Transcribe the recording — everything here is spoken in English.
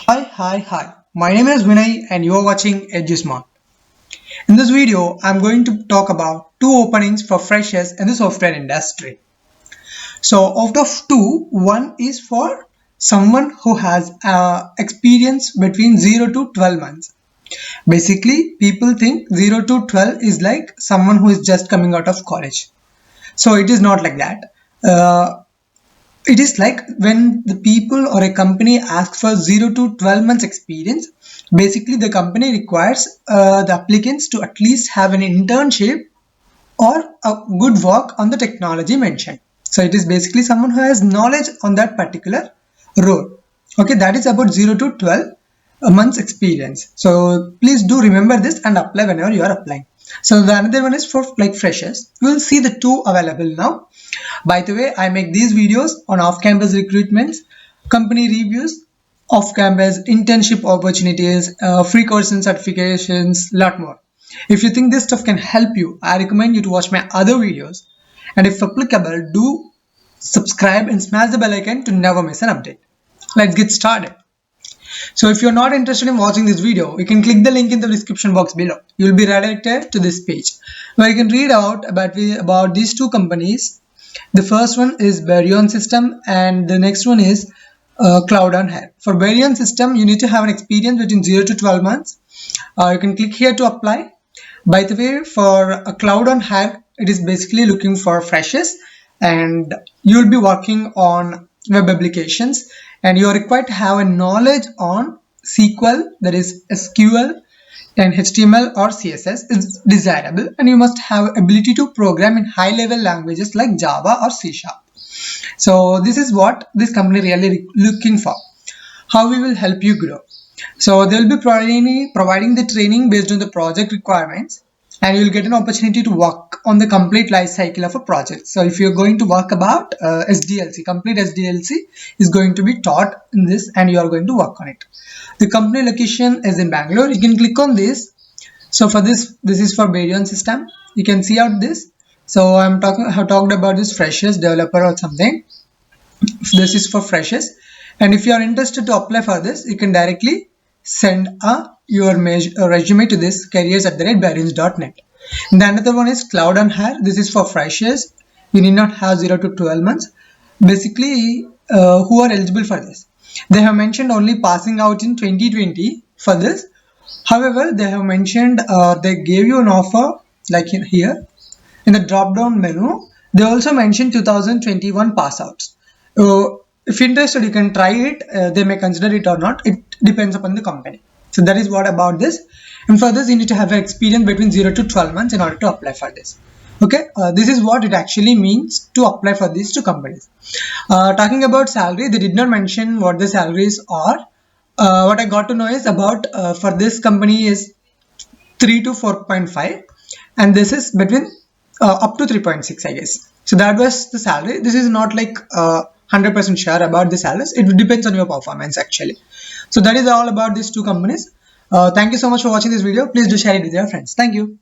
Hi. My name is Vinay and you are watching EduSmart. In this video, I'm going to talk about two openings for freshers in the software industry. So out of two, one is for someone who has experience between 0 to 12 months. Basically, people think 0 to 12 is like someone who is just coming out of college. So it is not like that. It is like when the people or a company asks for 0 to 12 months experience, basically the company requires the applicants to at least have an internship or a good work on the technology mentioned. So it is basically someone who has knowledge on that particular role. Okay, that is about 0 to 12 months experience. So please do remember this and apply whenever you are applying. So the another one is for like freshers. We will see the two available now. By the way, I make these videos on off-campus recruitments, company reviews, off-campus internship opportunities, free course and certifications, lot more. If you think this stuff can help you, I recommend you to watch my other videos. And if applicable, do subscribe and smash the bell icon to never miss an update. Let's get started. So if you're not interested in watching this video, you can click the link in the description box below. You'll be redirected to this page where you can read out about these two companies. The first one is Baryon System and the next one is Cloud on Hair. For Baryon System, you need to have an experience between 0 to 12 months. You can click here to apply. By the way, for a Cloud on Hair, it is basically looking for freshers and you'll be working on web applications and you are required to have a knowledge on SQL, that is SQL, and HTML or CSS is desirable, and you must have ability to program in high level languages like Java or C#. So this is what this company really looking for. How we will help you grow. So they will be providing the training based on the project requirements, and you will get an opportunity to work on the complete life cycle of a project. So if you're going to work about SDLC, complete SDLC is going to be taught in this and you are going to work on it. The company location is in Bangalore. You can click on this. So for this is for Baryon System. You can see out this. So I have talked about this freshers developer or something. This is for freshers. And if you are interested to apply for this, you can directly send your resume to this careers@baryons.net. And the another one is Cloud on Hair. This is for freshers. You need not have 0 to 12 months. Basically, who are eligible for this? They have mentioned only passing out in 2020 for this. However, they have mentioned they gave you an offer like here in the drop down menu. They also mentioned 2021 pass outs. If interested, you can try it. They may consider it or not. It depends upon the company. So that is what about this. And for this, you need to have an experience between 0 to 12 months in order to apply for this. Okay, this is what it actually means to apply for these two companies. Talking about salary, they did not mention what the salaries are. What I got to know is about for this company is 3 to 4.5 and this is between up to 3.6 I guess. So that was the salary. This is not like 100% sure about the salaries. It depends on your performance actually. So that is all about these two companies. Thank you so much for watching this video. Please do share it with your friends. Thank you.